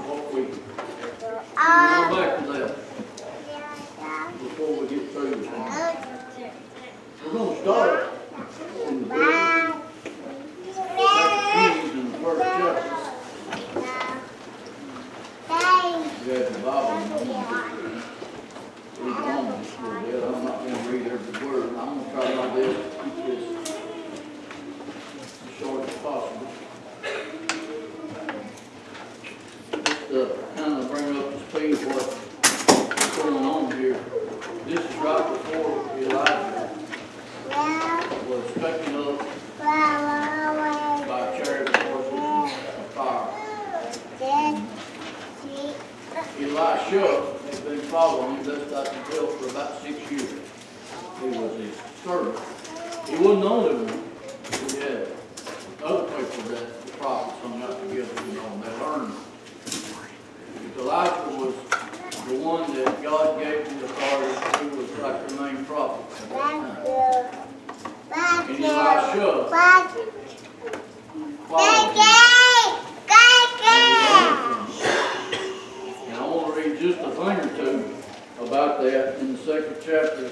What we go back to that before we get through this. We're going to start in the book of Kings in the first chapter. You have the Bible. I'm not going to read every word. I'm going to try my best to keep this as short as possible. Just to kind of bring up to speed what's going on here. This is right before Elijah was taken up by chariot horses of fire. Elisha had been following him, best I can tell, for about 6 years. He was his servant. He wasn't the only one. He had other people that the prophets hung out together, and they learned. Elijah was the one that God gave the authority. He was like the main prophet at that time. And Elisha followed him. And I want to read just a thing or two about that in the second chapter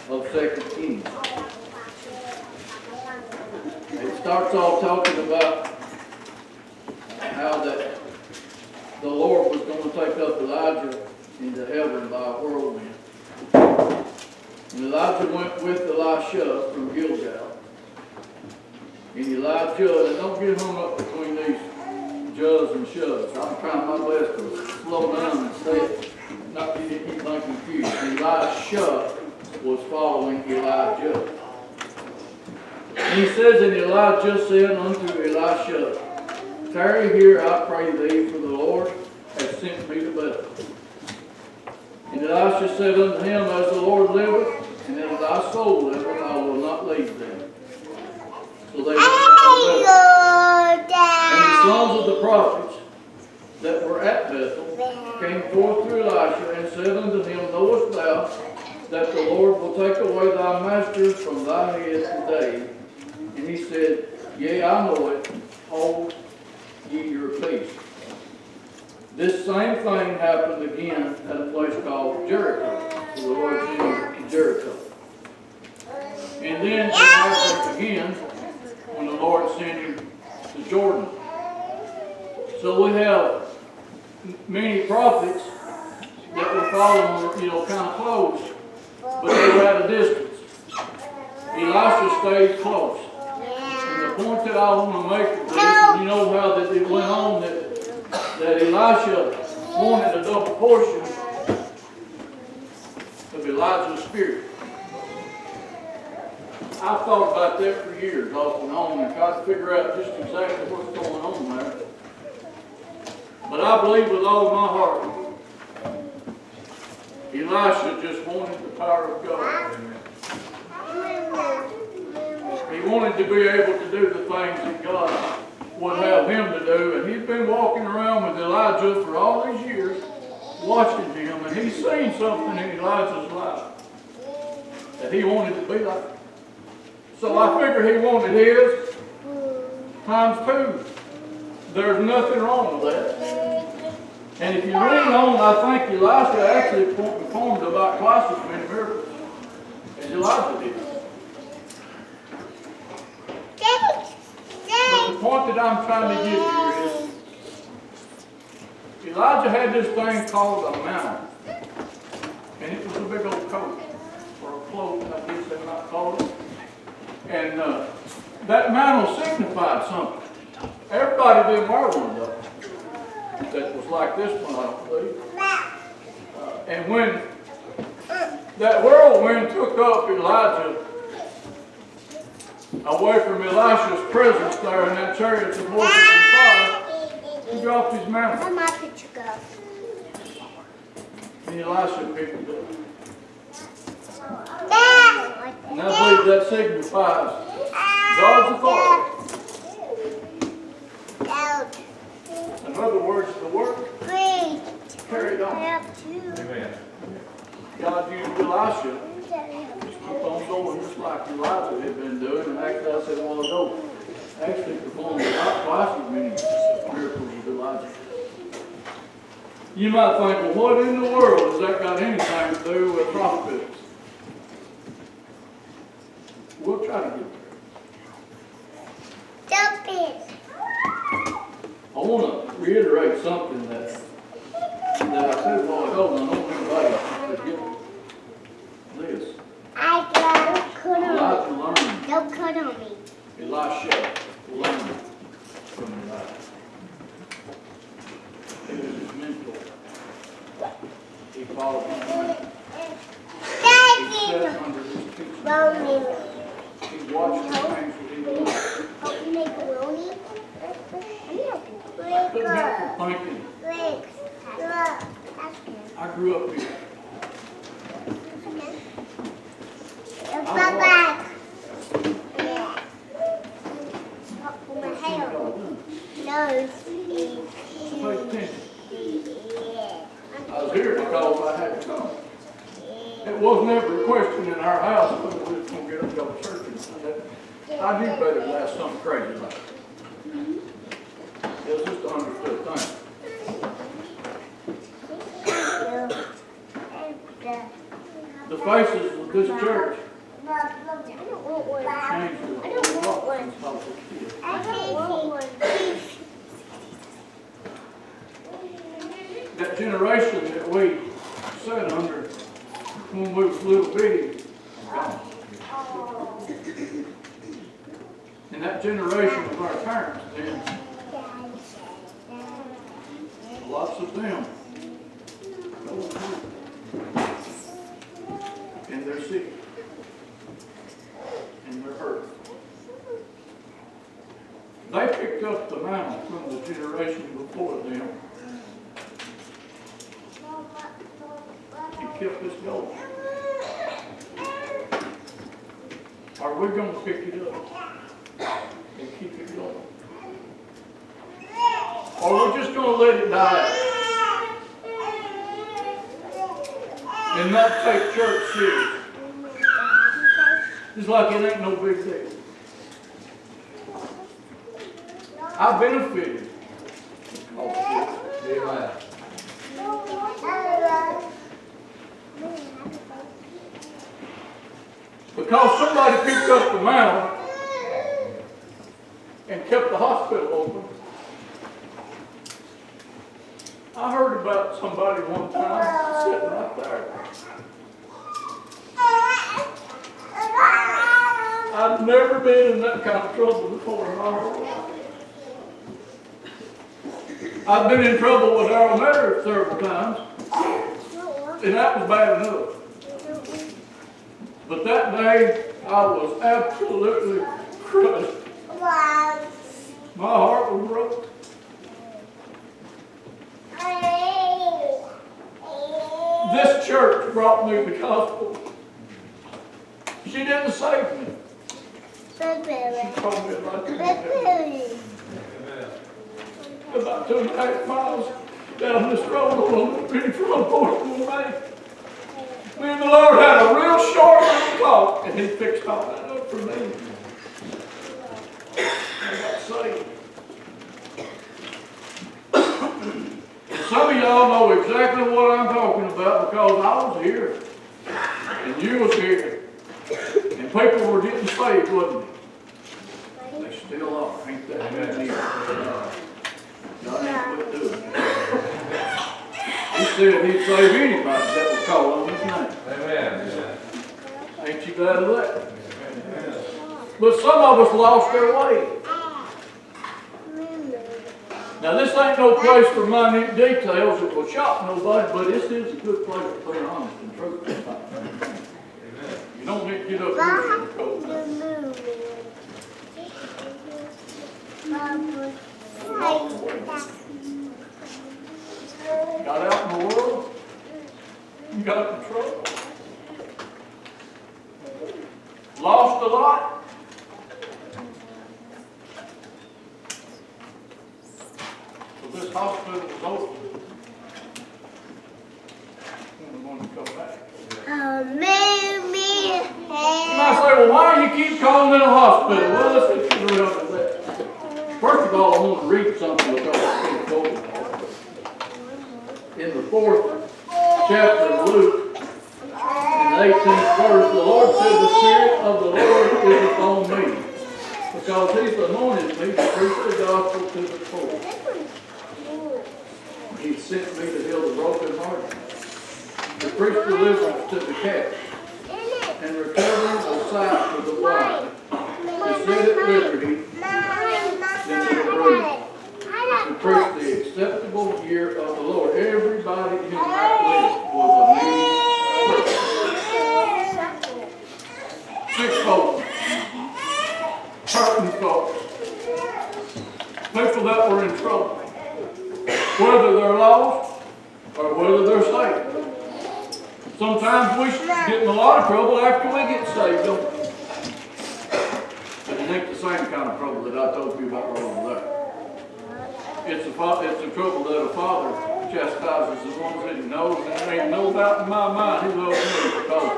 of 2 Kings. It starts off talking about how that the Lord was going to take up Elijah into heaven by a whirlwind. And Elijah went with Elisha from Gilgal. And Elijah, and don't get hung up between these Juz and Shuz. I'm trying my best to slow down and say it, not to get anything confused. Elisha was following Elijah. And he says, and Elijah said unto Elisha, tarry here, I pray thee, for the Lord hath sent me to Bethel. And Elisha said unto him, as the Lord liveth, and as thy soul liveth, I will not leave thee. So they went down to Bethel. And the sons of the prophets that were at Bethel came forth to Elisha and said unto him, knowest thou that the Lord will take away thy master from thy head today? And he said, yea, I know it. Hold ye your peace. This same thing happened again at a place called Jericho. So the Lord sent him to Jericho. And then it happened again when the Lord sent him to Jordan. So we have many prophets that were following, kind of close, but they were at a distance. Elisha stayed close. And the point that I want to make of this, you know how that it went on that Elisha wanted a double portion of Elijah's spirit. I've thought about that for years, off and on, and tried to figure out just exactly what's going on there. But I believe with all my heart, Elisha just wanted the power of God. He wanted to be able to do the things that God would have him to do. And he's been walking around with Elijah for all these years, watching him. And he's seen something in Elijah's life that he wanted to be like. So I figure he wanted his times two. There's nothing wrong with that. And if you read on, I think Elisha actually performed about twice as many miracles as Elijah did. But the point that I'm trying to get here is Elijah had this thing called a mantle. And it was a big old coat, or a cloak, I guess they might call it. And that mantle signified something. Everybody didn't wear one of those. That was like this one, I don't believe. And when that whirlwind took up Elijah away from Elisha's presence there in that chariot of horses and fire, he dropped his mantle. Where'd my picture go? And Elisha picked it up. And I believe that signifies God's authority. In other words, the work carried on. Amen. God used Elisha to keep on going just like Elijah had been doing. And actually I said a while ago, actually performed about twice as many miracles as Elijah. You might think, well, what in the world has that got anything to do with prophets? We'll try to get there. Jump in. I want to reiterate something that I said a while ago, and I don't want anybody to forget this. Don't cut on Elijah me. learned. Don't cut on me. Elisha learned from Elijah. He was his mentor. He followed him. He sat under his teaching. He watched the things that he learned. Help me make a rollie. Couldn't help but thinking, I grew up here. Back. My hair. No. Pay attention. I was here because I had to come. It wasn't ever a question in our house whether we was going to get up and go to church. I knew better than that something crazy like that. It was just an understood thing. The faces of this church changed a lot since I was a kid. That generation that we sat under when we was little bitty, gone. And that generation of our parents then, lots of them, and they're sick, and they're hurt. They picked up the mantle from the generation before them and kept us going. Are we going to pick it up and keep it going? Or we're just going to let it die and not take church serious? It's like it ain't no big deal. I benefited. Amen. Because somebody picked up the mantle and kept the hospital open. I heard about somebody one time sitting right there. I've never been in that kind of trouble before in my whole life. I've been in trouble with our Meador several times, and that was bad enough. But that day, I was absolutely crushed. My heart was broken. This church brought me the gospel. She didn't save me. She told me about it. About 2.5 miles down this road on the big front porch of the bank. Me and the Lord had a real short little talk, and He fixed all that up for me. I got saved. And some of y'all know exactly what I'm talking about because I was here, and you was here, and people were getting saved, wasn't they? They still are. Ain't that bad neither? God ain't quit doing it. He said He'd save anybody that would call on His name. Amen. Ain't you glad of that? Amen. But some of us lost our way. Now this ain't no place for minute details that will shock nobody, but this is a good place to be honest and truthful about things. You don't need to get up here and go. Got out in the world, you got in trouble, lost a lot. So this hospital was open. I'm going to come back. You might say, well, why do you keep calling it a hospital? Well, let's get to the real of that. First of all, I want to read something because I can't quote it. In the 4th chapter of Luke, in the 18th verse, the Lord said, "The Spirit of the Lord is upon me, because He's anointed me to preach the gospel to the poor. He sent me to heal the brokenhearted, to preach deliverance to the captives, and recovering of sight to the blind, to set at liberty them that are bruised, to preach the acceptable year of the Lord." Everybody in that list was a needy person. Sick folks, hurting folks, people that were in trouble, whether they're lost or whether they're saved. Sometimes we get in a lot of trouble after we get saved, don't we? But it ain't the same kind of trouble that I told you about right over there. It's the trouble that a father chastises the ones that he knows, and there ain't no doubt in my mind he loves me, because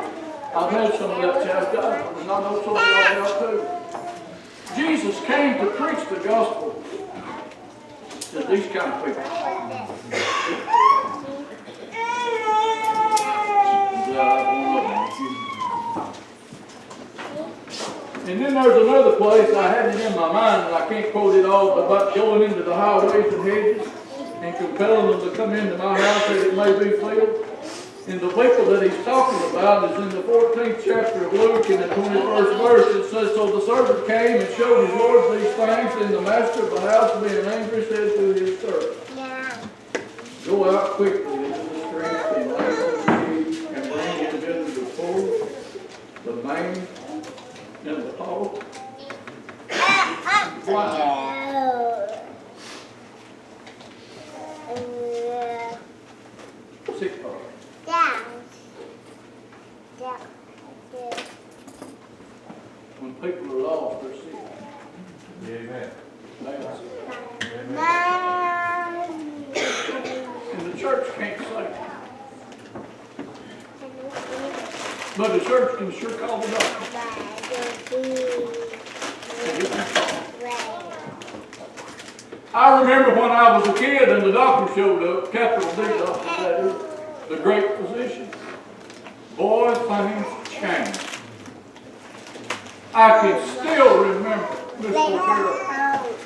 I've had some of that chastisement, and I know some of y'all have too. Jesus came to preach the gospel to these kind of people. And then there's another place, I had it in my mind, and I can't quote it all, but about going into the highways and hedges and compelling them to come into my house that it may be filled. And the people that he's talking about is in the 14th chapter of Luke, in the 21st verse. It says, "So the servant came and showed his Lord these things, and the master of the house, being angry, said to his servant, Go out quickly into the streets and lays on the sheep, and bring in hither the poor, the maimed, and the halt, sick folk." When people are lost, they're sick. Amen. And the church can't save. But the church can sure call the doctor. I remember when I was a kid and the doctor showed up, capital D doctor, that is, the great physician. Boy, things changed. I can still remember Miss O'Hara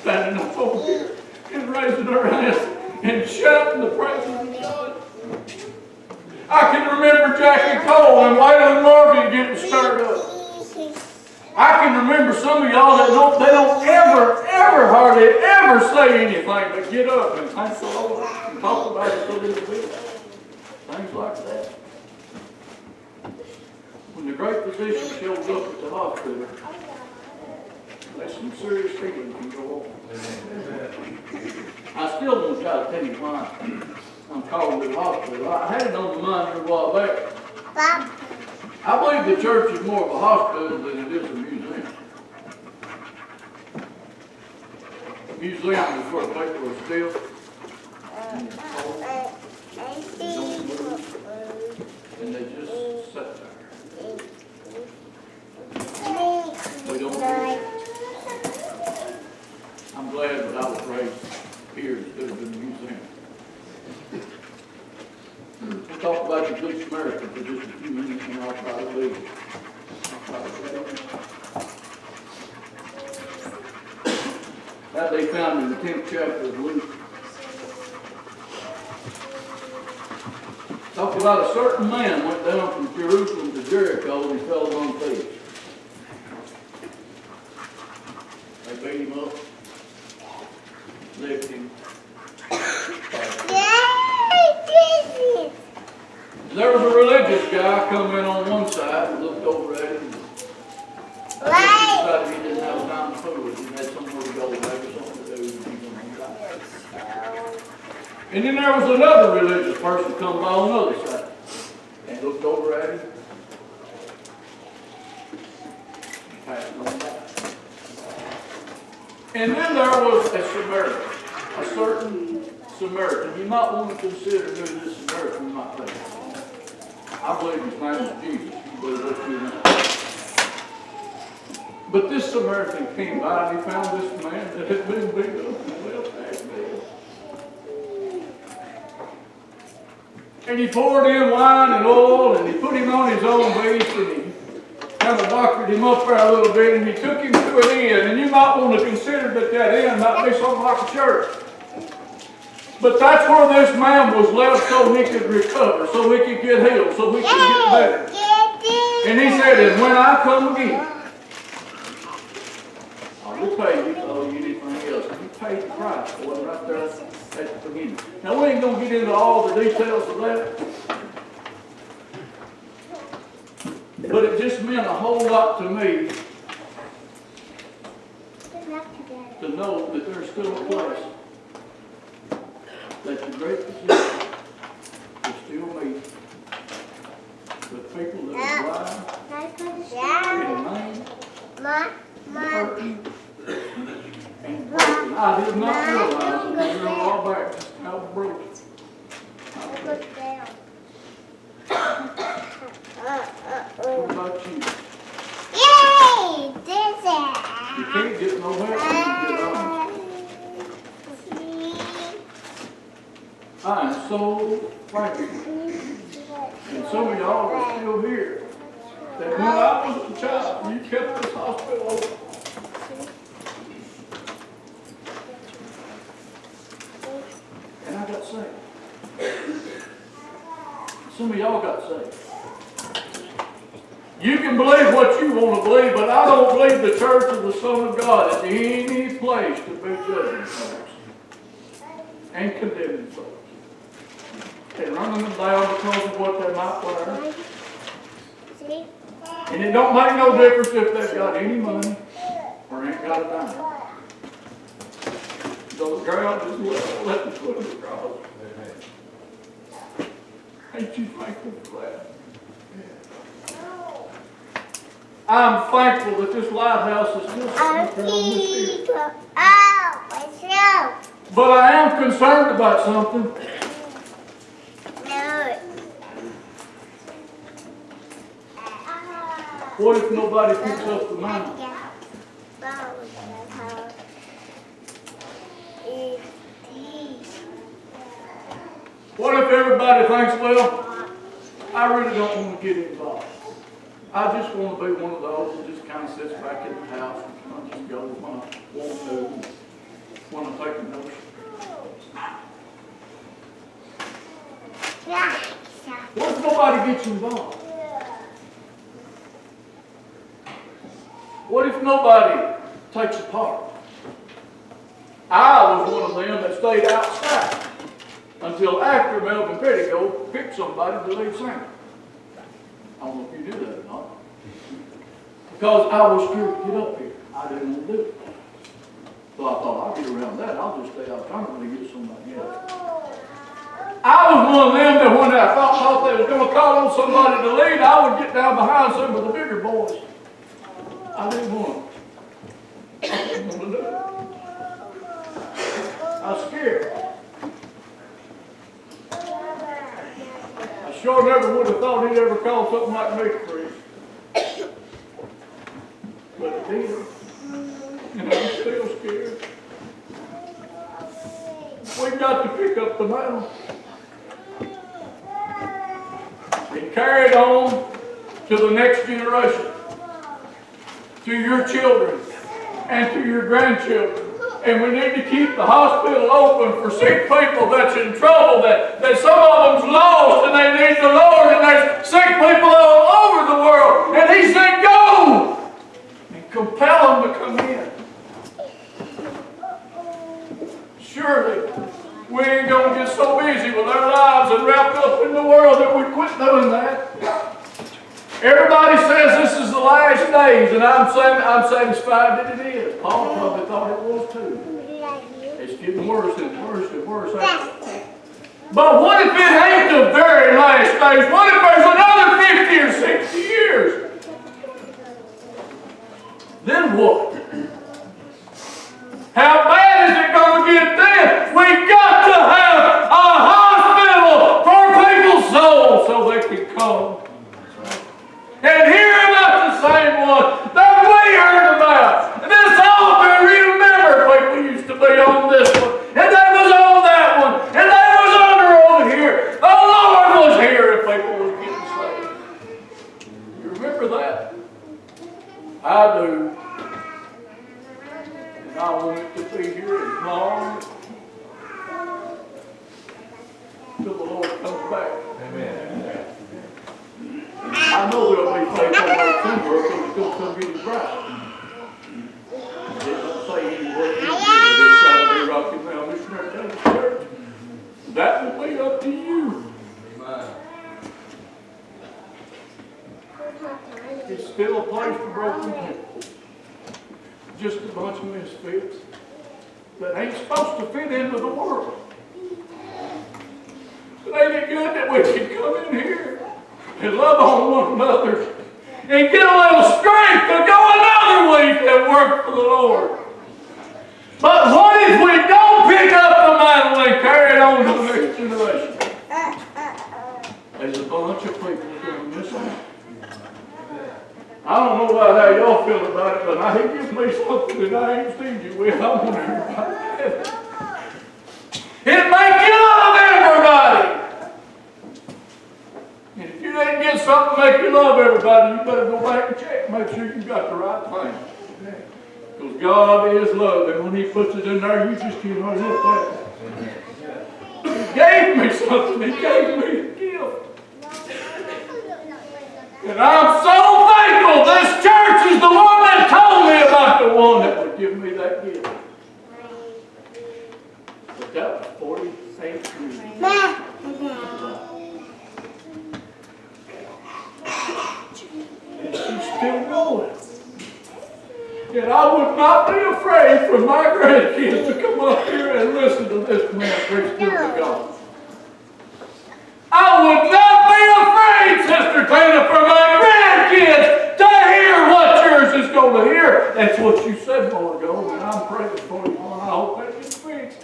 standing up over here and raising her hands and shouting the praises of God. I can remember Jackie Cole and Waylon Morgan getting stirred up. I can remember some of y'all that they don't ever, hardly ever say anything but get up and thank the Lord and talk about it a little bit. Things like that. When the great physician shows up at the hospital, there's some serious healing can go on. I still want to try to tell you why I'm calling to the hospital. I had it on my mind here a while back. I believe the church is more of a hospital than it is a museum. A museum is where people are still. And they just sit there. They don't move. I'm glad that I was raised here instead of in the museum. We'll talk about the Good Samaritan for just a few minutes, and I'll try to leave. That they found in the 10th chapter of Luke. Talk about a certain man went down from Jerusalem to Jericho and he fell among thieves. They beat him up, left him. There was a religious guy come in on one side and looked over at him. Decided he didn't have time to food. He had somewhere to go, maybe something to do. And then there was another religious person come by on the other side and looked over at him. Passed on by. And then there was a Samaritan, a certain Samaritan. You might want to consider who this Samaritan might be. I believe his name is Jesus. You believe what you know. But this Samaritan came by and he found this man that had been beat up and left half dead. And he poured in wine and oil and he put him on his own beast and he kind of doctored him up there a little bit and he took him to an inn. And you might want to consider that that inn might be something like a church. But that's where this man was left so he could recover, so he could get healed, so he could get better. And he said, and when I come again, I will pay you for anything else. And he paid the price for it right there at the beginning. Now we ain't going to get into all the details of that. But it just meant a whole lot to me to know that there's still a place that the great physician is still meet with people that are blind, in lame, and broken. I did not realize it was a while back just how broken. What about you? Yay! This You can't get no help when you get on. I am so thankful. And some of y'all are still here. That when I was a child, you kept this hospital open. And I got saved. Some of y'all got saved. You can believe what you want to believe, but I don't believe the church of the Son of God is any place to be judging folks and condemning folks. And running them down because of what they might wear. And it don't make no difference if they've got any money or ain't got a dime. Those ground is level at the foot of the cross. Ain't you thankful for that? I'm thankful that this lighthouse is still sitting on this hill. But I am concerned about something. What if nobody picks up the money? What if everybody thinks, well, I really don't want to get involved. I just want to be one of those that just kind of sits back in the house and just go when I want to, when I take a notion. What if nobody gets involved? What if nobody takes a part? I was one of them that stayed outside until after Melvin Pettigo picked somebody to lead singer. I don't know if you knew that or not. Because I was scared to get up here. I didn't want to do it. So I thought, I'll get around that. I'll just stay out front and get somebody else. I was one of them that when I thought they was going to call on somebody to lead, I would get down behind some of the bigger boys. I didn't want to. I didn't want to do it. I was scared. I sure never would have thought he'd ever call something like me to preach. But it did. And I'm still scared. We've got to pick up the mantle and carry it on to the next generation, to your children and to your grandchildren. And we need to keep the hospital open for sick people that's in trouble, that some of them's lost and they need the Lord, and there's sick people all over the world. And he said, go! And compel them to come in. Surely, we ain't going to get so busy with our lives and wrapped up in the world that we quit doing that. Everybody says this is the last days, and I'm satisfied that it is. Paul probably thought it was too. It's getting worse and worse and worse. But what if it ain't the very last days? What if there's another 50 or 60 years? Then what? How bad is it going to get then? We've got to have a hospital for people's souls so they can come and hear about the same one that we heard about. I do. And I want it to be here as long till the Lord comes back. Amen. I know there'll be faithful work somewhere because he's going to come get his bride. It doesn't say any work in here. It's got to be Rocky Mountain Missionary Baptist Church. That will be up to you. Amen. It's still a place for broken people. Just a bunch of misfits that ain't supposed to fit into the world. But ain't it good that we can come in here and love on one another and get a little strength to go another week and work for the Lord? But what if we don't pick up the mantle and carry it on to the next generation? There's a bunch of people that are going to miss out. I don't know about how y'all feel about it, but he gives me something that I ain't seen you with. I want everybody to have it. It make you love everybody. And if you didn't get something to make you love everybody, you better go back and check, make sure you got the right thing. Because God is love, and when he puts it in there, you just can't help that. He gave me something. He gave me a gift. And I'm so thankful this church is the one that told me about the one that would give me that gift. But that was 48 years ago. And she's still going. And I would not be afraid for my grandkids to come up here and listen to this man preach the word of God. I would not be afraid, Sister Tina, for my grandkids to hear what yours is going to hear. That's what you said a while ago, and I'm praying for you, and I hope that gets fixed.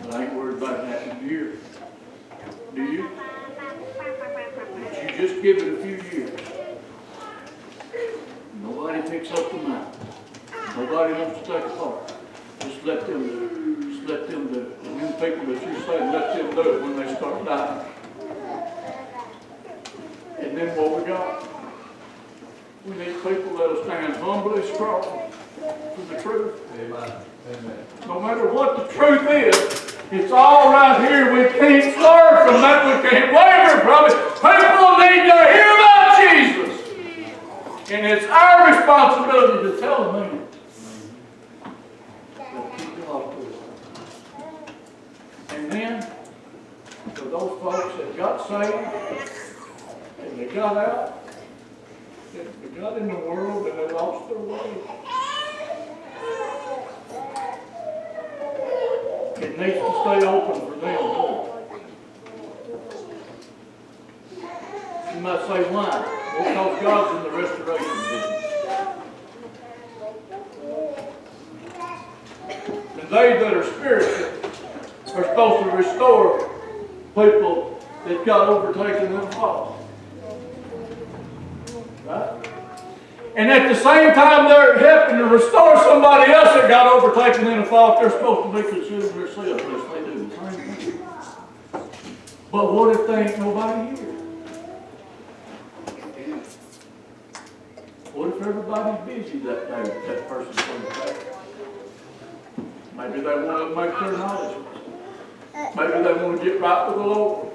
But I ain't worried about that in a year. Do you? But you just give it a few years. Nobody picks up the mantle. Nobody wants to take a part. Just let them do it. Just let them do it. And them people that you say, let them do it when they start dying. And then what we got? We need people that'll stand humbly strong for the truth. Amen. Amen. No matter what the truth is, it's all right here. We can't swerve from that. We can't waver from it. People need to hear about Jesus. And it's our responsibility to tell them that keep it off to it. And then, for those folks that got saved, and they got out, and they got in the world, and they lost their way, it needs to stay open for them too. You might say, why? Because God's in the restoration business. And they that are spiritual are supposed to restore people that got overtaken in the fall. Right? And at the same time they're helping to restore somebody else that got overtaken in the fall, they're supposed to be considered themselves unless they do the same thing. But what if there ain't nobody here? What if everybody's busy that day that person's going to back? Maybe they want to make their knowledge. Maybe they want to get right with the Lord.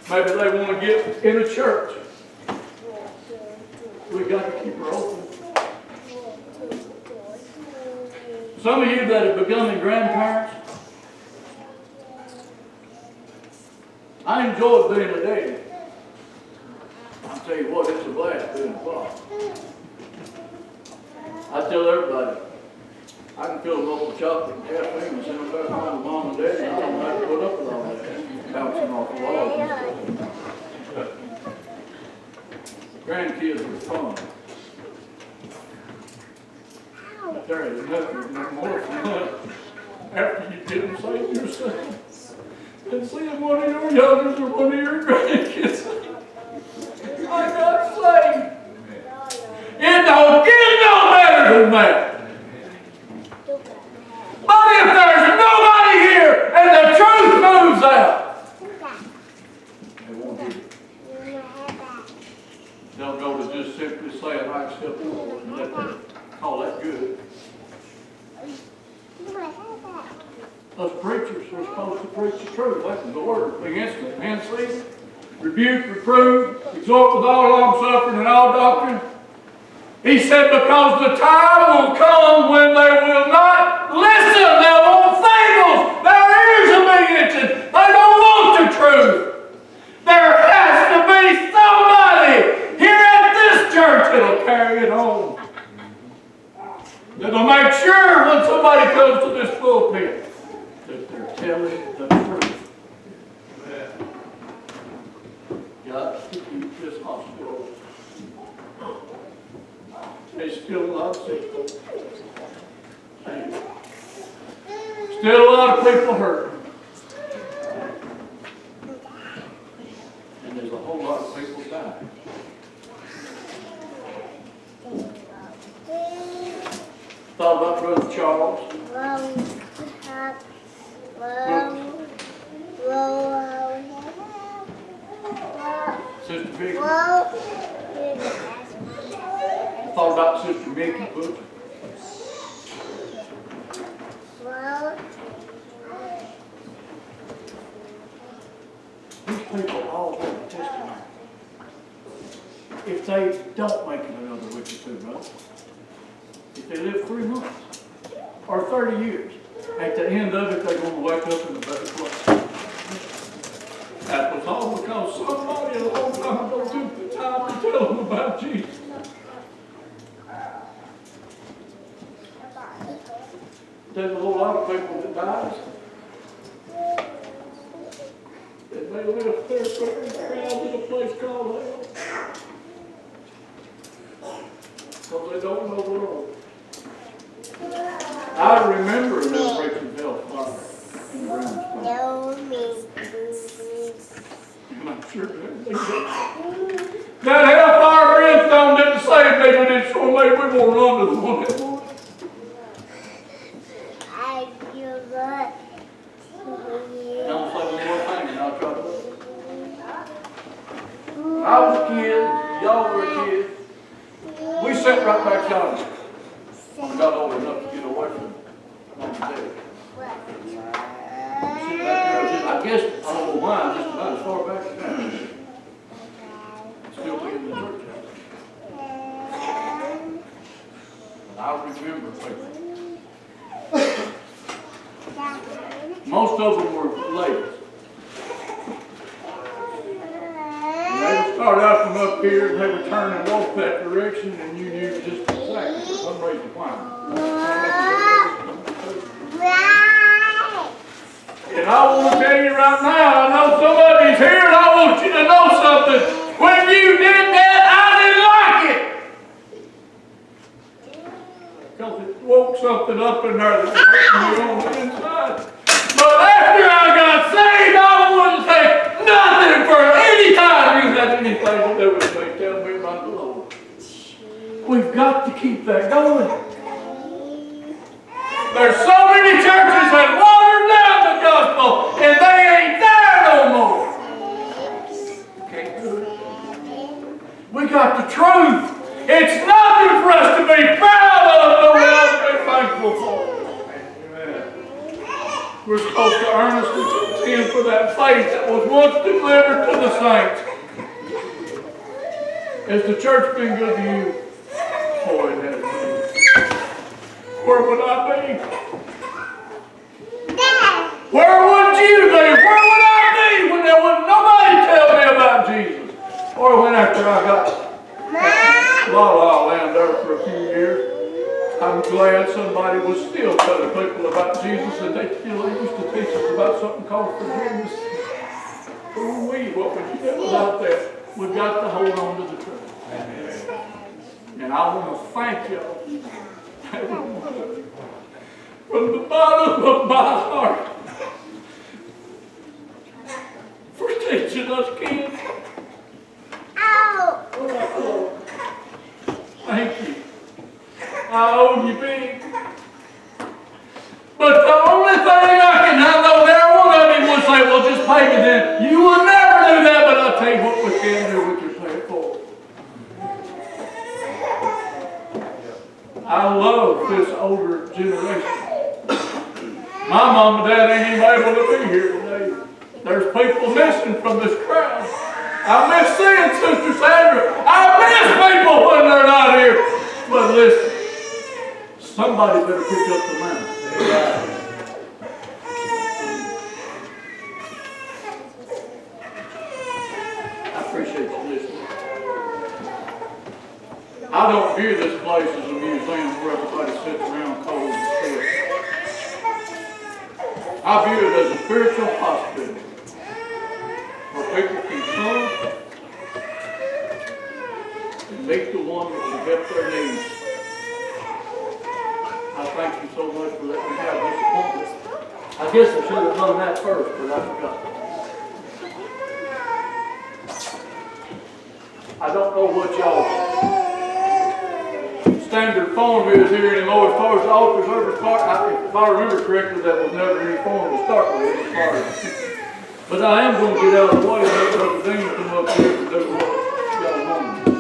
Maybe they want to get in a church. We got to keep her open. Some of you that are becoming grandparents, I enjoy being a daddy. I'll tell you what, it's a blast being a father. I tell everybody, I can fill them up with chocolate and caffeine and send them back home to mom and dad, and I don't have to put up with all that bouncing off the walls and stuff. Grandkids are fun. But there is nothing no more fun after you get them saved yourself than seeing one of your youngers or one of your grandkids. I got saved. It don't get no better than that. But if there's nobody here and the truth moves out, they won't hear it. They'll go to just simply saying, I accept the Lord and let that, call that good. Us preachers are supposed to preach the truth. That's the word. The instant. Man, see? Rebuke, reprove, exhort with all long-suffering and all doctrine. He said, because the time will come when they will not listen. They want fables. Their ears will be itching. They don't want the truth. There has to be somebody here at this church that'll carry it on. That'll make sure when somebody comes to this pulpit that they're telling the truth. God, keep this hospital. There's still a lot of sick folks. Still a lot of people hurting. And there's a whole lot of people dying. Thought about Brother Charles. Sister Vicky. Thought about Sister Mickey Butcher. These people all have a testimony. If they don't make it another week or 2 months, if they live 3 months or 30 years, at the end of it, they're going to wake up in a better place. That was all because somebody a long time ago took the time to tell them about Jesus. There's a whole lot of people that dies. And they live there around in a place called hell. Because they don't know the Lord. I remember them preaching hellfire in the room. And I'm sure that hellfire brimstone didn't save me, but it sure made me more run to the one that would. Don't say one more thing and I'll try to listen. I was a kid, y'all were a kid. We sat right back yonder. I got old enough to get away from mom and dad. Sit back there, I guess, I don't know why, just about as far back as that. Still be in the church house. I remember people. Most of them were ladies. And they would start out from up here and they would turn and walk that direction and you knew just exactly for some reason why. And I want to tell you right now, I know somebody's here and I want you to know something. When you did that, I didn't like it. Because it woke something up in there that was hurting you on the inside. But after I got saved, I wouldn't take nothing for any time you had anything to do with me. Tell me about the Lord. We've got to keep that going. There's so many churches that water down the gospel, and they ain't there no more. Can't do it. We got the truth. It's nothing for us to be proud of, but we ought to be thankful for. We're supposed to earnestly contend for that faith that was once delivered to the saints. Has the church been good to you? Boy, it has been. Where would I be? Where would you be? Where would I be when there was nobody tell me about Jesus? Or when after I got La La Land there for a few years, I'm glad somebody was still telling people about Jesus and they used to teach us about something called forgiveness. What would you do without that? We've got to hold on to the truth. And I want to thank y'all from the bottom of my heart for teaching us kids. Thank you. I owe you big. But the only thing I know there, one of you would say, well, just pay me then. You will never do that, but I'll tell you what we can do, we can pay it forward. I love this older generation. My mom and dad ain't even able to be here today. There's people missing from this crowd. I miss seeing Sister Sandra. I miss people when they're not here. But listen, somebody better pick up the mantle. I appreciate you listening. I don't view this place as a museum where everybody sits around cold and stressed. I view it as a spiritual hospital where people can come and meet the one that will help their needs. I thank you so much for letting me have this appointment. I guess I should have done that first, but I forgot. I don't know what y'all standard form is here anymore as far as the altar service part. If I remember correctly, that was never any form to start with as far as. But I am going to get out of the way and let Brother Dean come up here and do what y'all want.